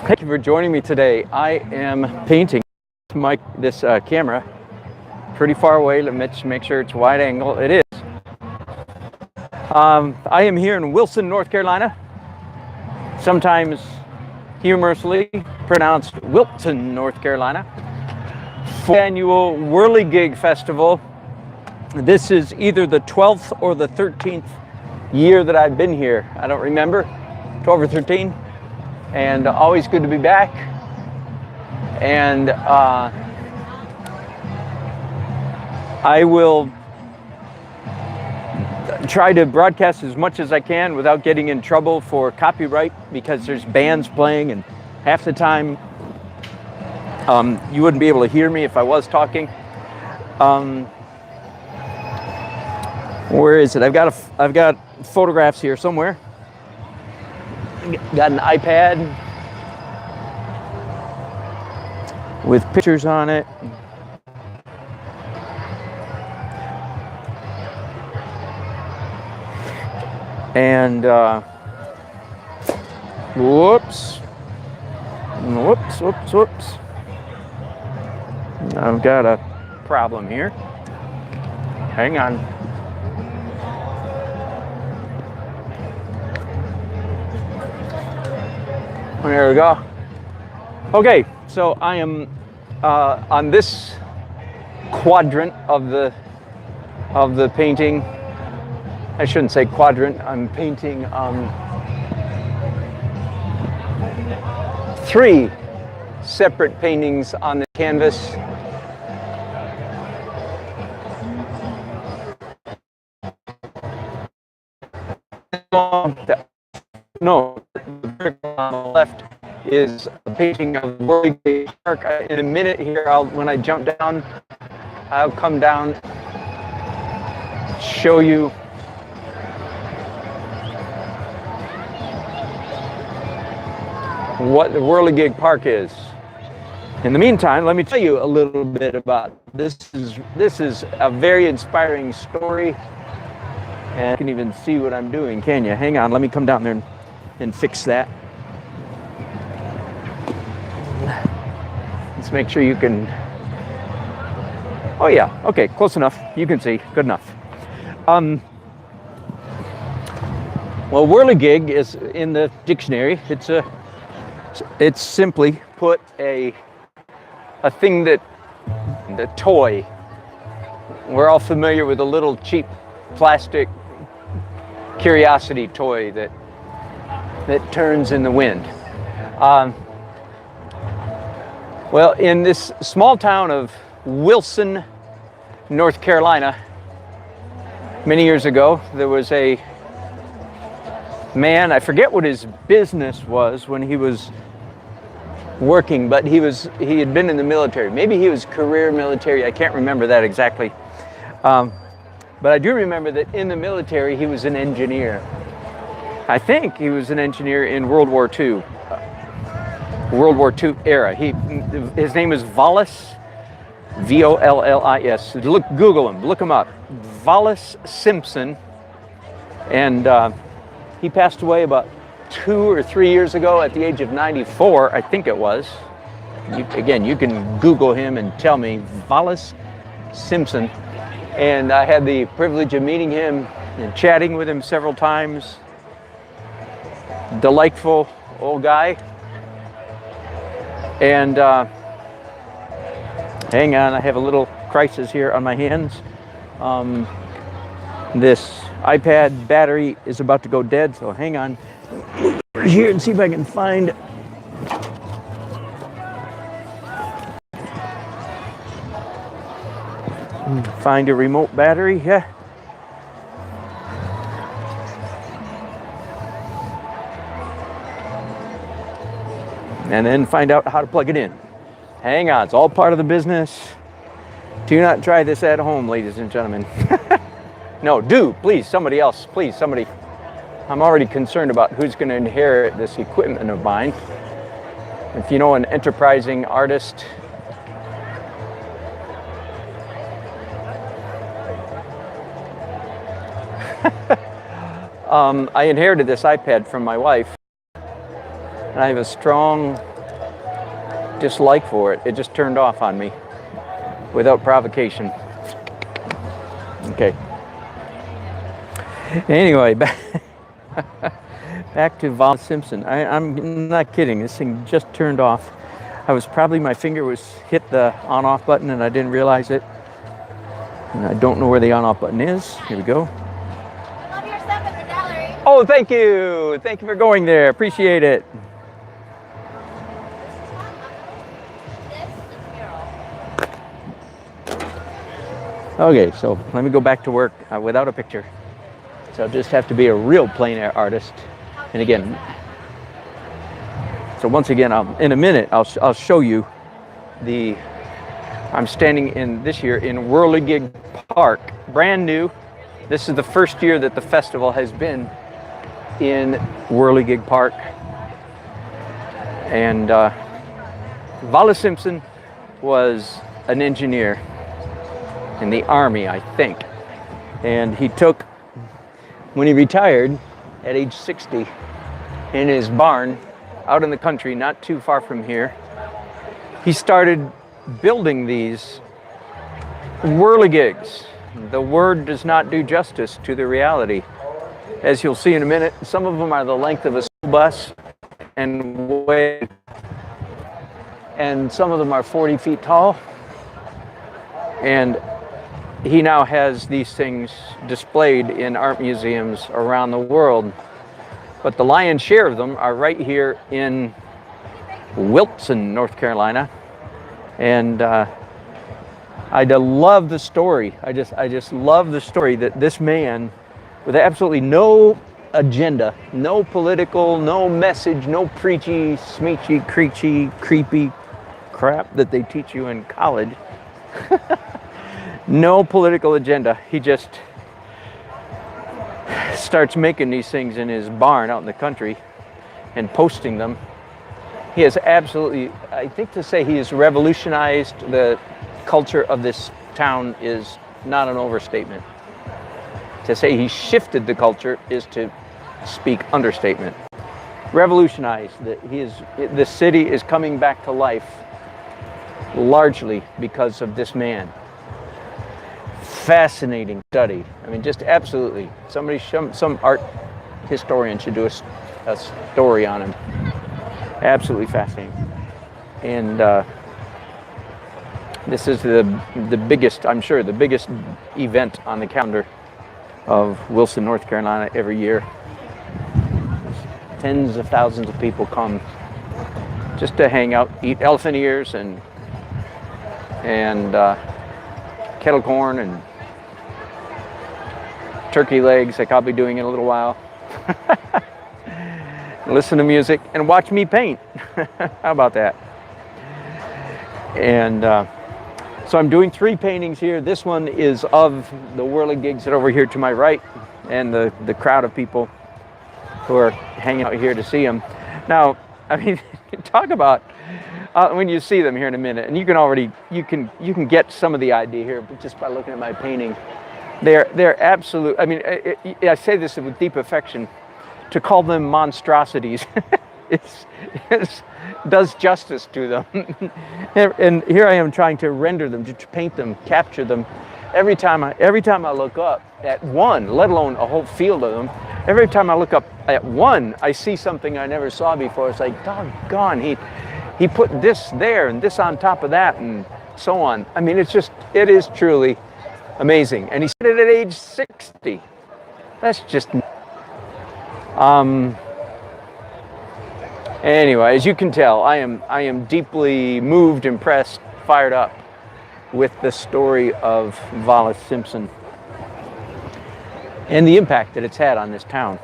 Thank you for joining me today. I am painting this camera pretty far away. Let me make sure it's wide angle. It is. I am here in Wilson, North Carolina, sometimes humorously pronounced Wilton, North Carolina, for the annual Whirligig Festival. This is either the 12th or the 13th year that I've been here. I don't remember, 12 or 13. And always good to be back. And I will try to broadcast as much as I can without getting in trouble for copyright, because there's bands playing, and half the time you wouldn't be able to hear me if I was talking. Where is it? I've got photographs here somewhere. Got an iPad with pictures on it. And whoops. I've got a problem here. Hang on. There we go. Okay, so I am on this quadrant of the painting. I shouldn't say quadrant. I'm painting 3 separate paintings on the canvas. No, the picture on the left is a painting of Whirligig Park. In a minute here, when I jump down, I'll come down, show you what the Whirligig Park is. In the meantime, let me tell you a little bit about this. This is a very inspiring story, and you can even see what I'm doing, can you? Hang on, let me come down there and fix that. Let's make sure you can. Oh yeah, okay, close enough. You can see, good enough. Well, Whirligig is in the dictionary. It's simply put a thing the toy. We're all familiar with a little cheap plastic curiosity toy that turns in the wind. Well, in this small town of Wilson, North Carolina, many years ago, there was a man, I forget what his business was when he was working, but he had been in the military. Maybe he was career military, I can't remember that exactly. But I do remember that in the military, he was an engineer. I think he was an engineer in World War II era. His name is Vollis, V-O-L-L-I-S. Google him, look him up. Vollis Simpson, and he passed away about 2 or 3 years ago at the age of 94, I think it was. Again, you can Google him and tell me, Vollis Simpson. And I had the privilege of meeting him and chatting with him several times. Delightful old guy. And hang on, I have a little crisis here on my hands. This iPad battery is about to go dead, so hang on. Here and see if I can find a remote battery. Yeah. And then find out how to plug it in. Hang on, it's all part of the business. Do not try this at home, ladies and gentlemen. No, please, somebody else, please, somebody. I'm already concerned about who's going to inherit this equipment of mine. If you know an enterprising artist, I inherited this iPad from my wife, and I have a strong dislike for it. It just turned off on me without provocation. Okay. Anyway, back to Wallace Simpson. I'm not kidding. This thing just turned off. My finger hit the on-off button and I didn't realize it. And I don't know where the on-off button is. Here we go. I love your stuff at the gallery. Oh, thank you. Thank you for going there. Appreciate it. Okay, so let me go back to work without a picture. So I'll just have to be a real plein air artist. And again, so once again, in a minute, I'll show you I'm standing this year in Whirligig Park, brand new. This is the first year that the festival has been in Whirligig Park. And Wallace Simpson was an engineer in the Army, I think. And when he retired at age 60, in his barn out in the country, not too far from here, he started building these whirligigs. The word does not do justice to the reality. As you'll see in a minute, some of them are the length of a school bus and some of them are 40 feet tall. And he now has these things displayed in art museums around the world. But the lion's share of them are right here in Wilson, North Carolina. And I love the story. I just love the story that this man, with absolutely no agenda, no political, no message, no preachy, smeechy, creepy crap that they teach you in college. No political agenda. He just starts making these things in his barn out in the country and posting them. He has absolutely, I think to say he has revolutionized the culture of this town is not an overstatement. To say he shifted the culture is to speak understatement. Revolutionized, the city is coming back to life largely because of this man. Fascinating study. I mean, just absolutely. Some art historian should do a story on him. Absolutely fascinating. And this is the biggest, I'm sure, the biggest event on the calendar of Wilson, North Carolina every year. Tens of thousands of people come just to hang out, eat elephant ears and kettle corn and turkey legs, like I'll be doing in a little while. Listen to music and watch me paint. How about that? And so I'm doing 3 paintings here. This one is of the whirligigs that are over here to my right and the crowd of people who are hanging out here to see them. Now, I mean, talk about when you see them here in a minute, and you can get some of the idea here just by looking at my painting. They're absolute. I mean, I say this with deep affection. To call them monstrosities does justice to them. And here I am trying to render them, to paint them, capture them. Every time I look up at one, let alone a whole field of them, every time I look up at one, I see something I never saw before. It's like, doggone, he put this there and this on top of that and so on. I mean, it is truly amazing. And he said it at age 60. That's just... Anyway, as you can tell, I am deeply moved, impressed, fired up with the story of Wallace Simpson and the impact that it's had on this town.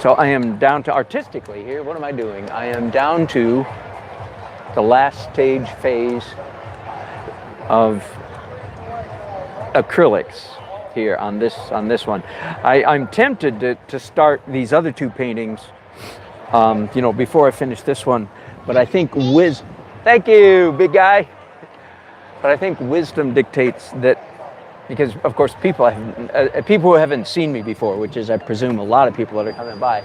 So I am down to artistically here. What am I doing? I am down to the last stage phase of acrylics here on this one. I'm tempted to start these other 2 paintings, before I finish this one, but I think thank you, big guy. But I think wisdom dictates that because of course people who haven't seen me before, which is I presume a lot of people that are coming by,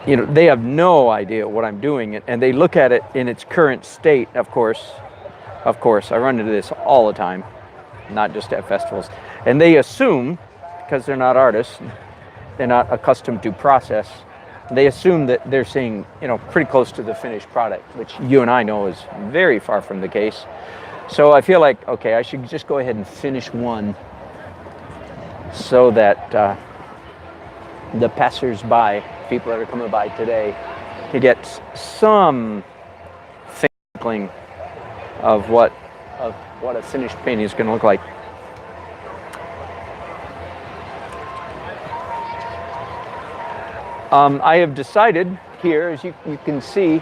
they have no idea what I'm doing, and they look at it in its current state. Of course, I run into this all the time, not just at festivals, and they assume, because they're not artists, they're not accustomed to process, they assume that they're seeing, pretty close to the finished product, which you and I know is very far from the case. So I feel like, okay, I should just go ahead and finish one so that the passers-by, people that are coming by today, can get some inkling of what a finished painting is going to look like. I have decided here, as you can see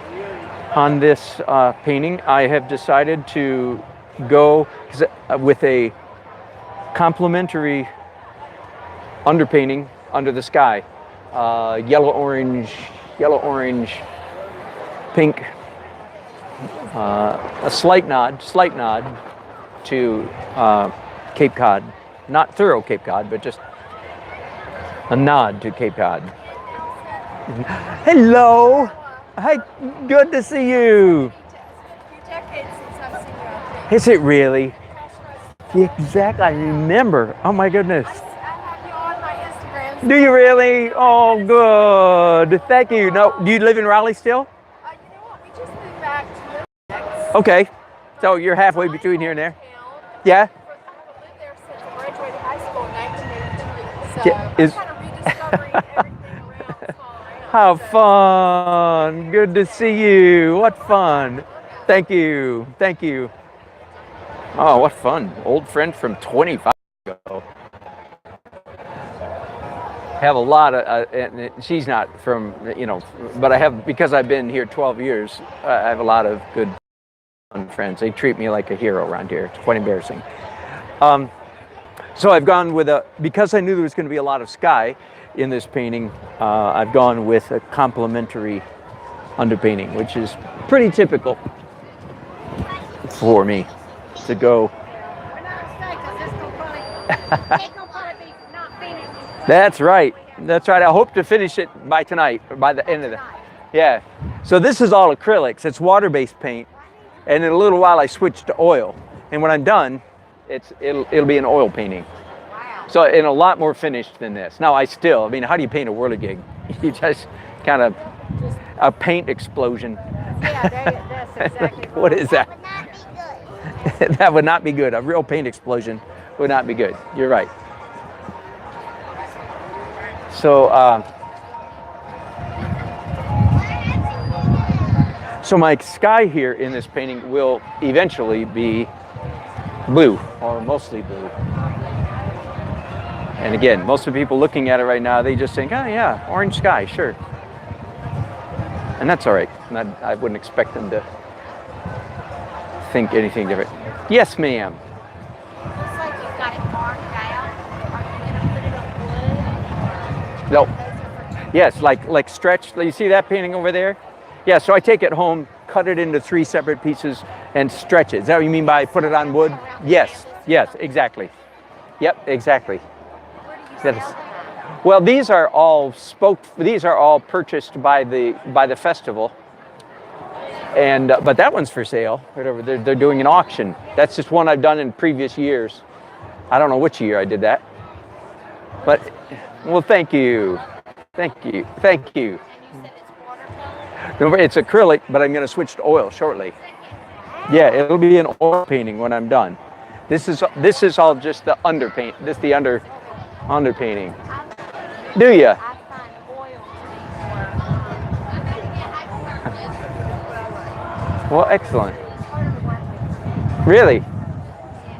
on this painting, I have decided to go with a complementary underpainting under the sky. Yellow, orange, pink. A slight nod to Cape Cod. Not thorough Cape Cod, but just a nod to Cape Cod. Hello. Hi, good to see you. Is it really? Exactly, I remember. Oh my goodness. I have you on my Instagram. Do you really? Oh, good. Thank you. No, do you live in Raleigh still? You know what? We just moved back to Whirligig. Okay. So you're halfway between here and there? Yeah? I've lived there since I graduated high school in 1983. So Yeah, I'm kind of rediscovering everything around small around. How fun. Good to see you. What fun. Thank you. Oh, what fun. Old friend from 25 ago. Have a lot of, and she's not from, but I have, because I've been here 12 years, I have a lot of good friends. They treat me like a hero around here. It's quite embarrassing. So I've gone with because I knew there was going to be a lot of sky in this painting, I've gone with a complementary underpainting, which is pretty typical for me to go. That's right. I hope to finish it by tonight, or by the end of the. Yeah. So this is all acrylics. It's water-based paint, and in a little while I switch to oil. And when I'm done, it'll be an oil painting. Wow. So and a lot more finished than this. Now how do you paint a whirligig? You just kind of a paint explosion. Yeah, that's exactly right. What is that? That would not be good. That would not be good. A real paint explosion would not be good. You're right. So, so my sky here in this painting will eventually be blue, or mostly blue. And again, most of the people looking at it right now, they just think, oh yeah, orange sky, sure. And that's all right. I wouldn't expect them to think anything different. Yes, ma'am. Looks like you've got it marked out. Are you going to put it on wood? No. Yes, like stretched. You see that painting over there? Yeah, so I take it home, cut it into 3 separate pieces, and stretch it. Is that what you mean by put it on wood? Yes, exactly. Yep, exactly. Where do you sell that? Well, these are all purchased by the festival. And but that one's for sale. Whatever, they're doing an auction. That's just one I've done in previous years. I don't know which year I did that. But well, thank you. And you said it's watercolor? No, it's acrylic, but I'm going to switch to oil shortly. Yeah, it'll be an oil painting when I'm done. This is all just the underpaint. This is the underpainting. Do you? I find oil to be Well, excellent. Really?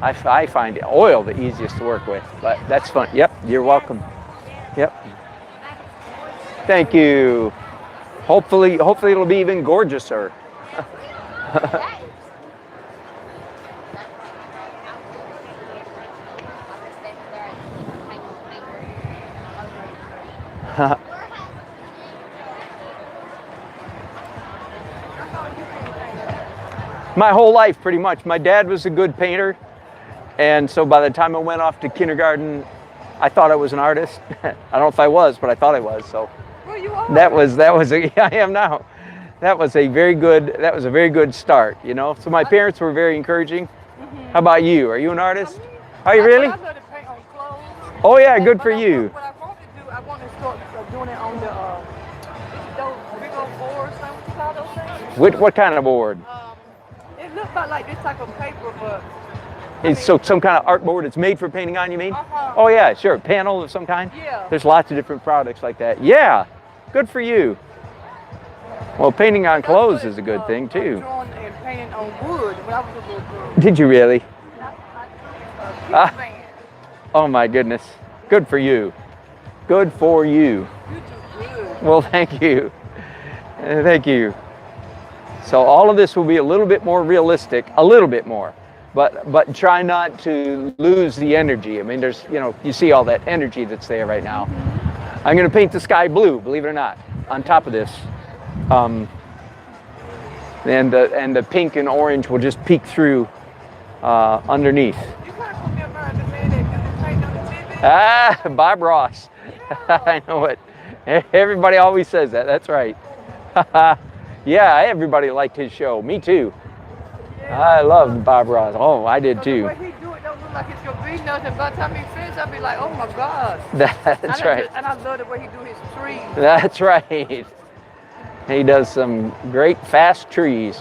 I find oil the easiest to work with, but that's fun. Yep, you're welcome. Yep. Thank you. Hopefully it'll be even gorgeouser. My whole life, pretty much. My dad was a good painter, And so by the time I went off to kindergarten, I thought I was an artist. I don't know if I was, but I thought I was. So Well, you are. that was yeah, I am now. That was a very good start, you know. So my parents were very encouraging. How about you? Are you an artist? Are you really? I love to paint on clothes. Oh yeah, good for you. What I want to do, I want to start doing it on those big old boards. What you call those things? What kind of board? It looks about like this type of paper, but It's so some kind of art board. It's made for painting on, you mean? Uh-huh. Oh yeah, sure. Panel of some kind? Yeah. There's lots of different products like that. Yeah, good for you. Well, painting on clothes is a good thing too. Drawing and painting on wood when I was a little girl. Did you really? Ah. Man, Oh my goodness. Good for you. Good for you. you do good. Well, thank you. Thank you. So all of this will be a little bit more realistic, a little bit more, but try not to lose the energy. I mean, there's, you know, you see all that energy that's there right now. I'm going to paint the sky blue, believe it or not, on top of this. And the pink and orange will just peek through underneath. You kind of put me around the man that do the paint on the TV. Ah, Bob Ross. I know it. Everybody always says that. That's right. Yeah, everybody liked his show. Me too. I loved Bob Ross. Oh, I did The too. way he do it don't look like it's gonna be nothing. By the time he finishes, I'll be like, oh my God. That's right. And I love the way he do his trees. That's right. He does some great fast trees.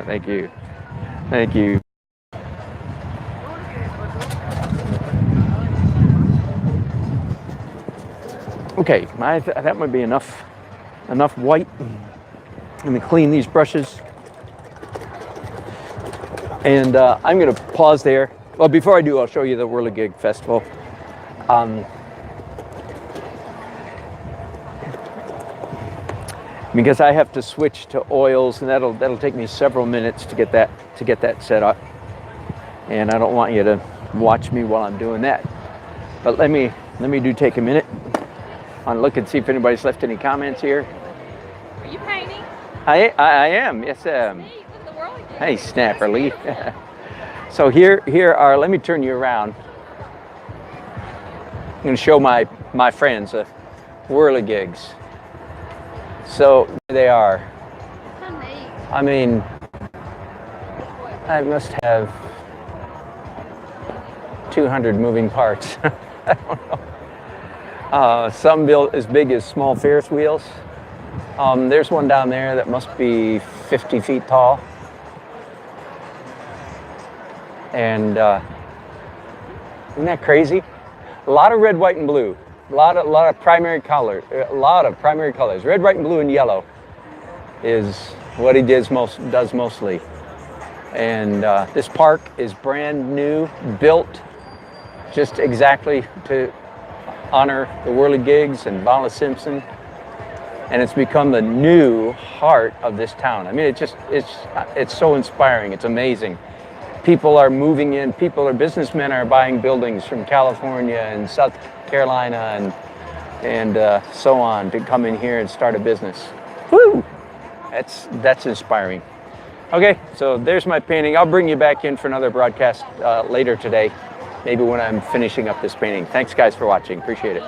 Thank you. Thank you. Okay, that might be enough white. Let me clean these brushes. And I'm going to pause there. Well, before I do, I'll show you the Whirligig Festival. Because I have to switch to oils, and that'll take me several minutes to get that set up. And I don't want you to watch me while I'm doing that. But let me take a minute and look and see if anybody's left any comments here. Are you painting? I am. Yes, I am. Neat. Look at the Whirligig. Hey, Snapperly. So here are, let me turn you around. I'm going to show my friends, Whirligigs. So there they are. How neat. I mean, I must have 200 moving parts. I don't know. Some built as big as small Ferris wheels. There's one down there that must be 50 feet tall. And isn't that crazy? A lot of red, white, and blue. A lot of primary colors. Red, white, and blue, and yellow is what he does mostly. And this park is brand new, built just exactly to honor the Whirligigs and Vala Simpson. And it's become the new heart of this town. I mean, it's so inspiring. It's amazing. People are moving in. Businessmen are buying buildings from California and South Carolina and so on to come in here and start a business. Woo! That's inspiring. Okay, so there's my painting. I'll bring you back in for another broadcast later today, maybe when I'm finishing up this painting. Thanks, guys, for watching. Appreciate it.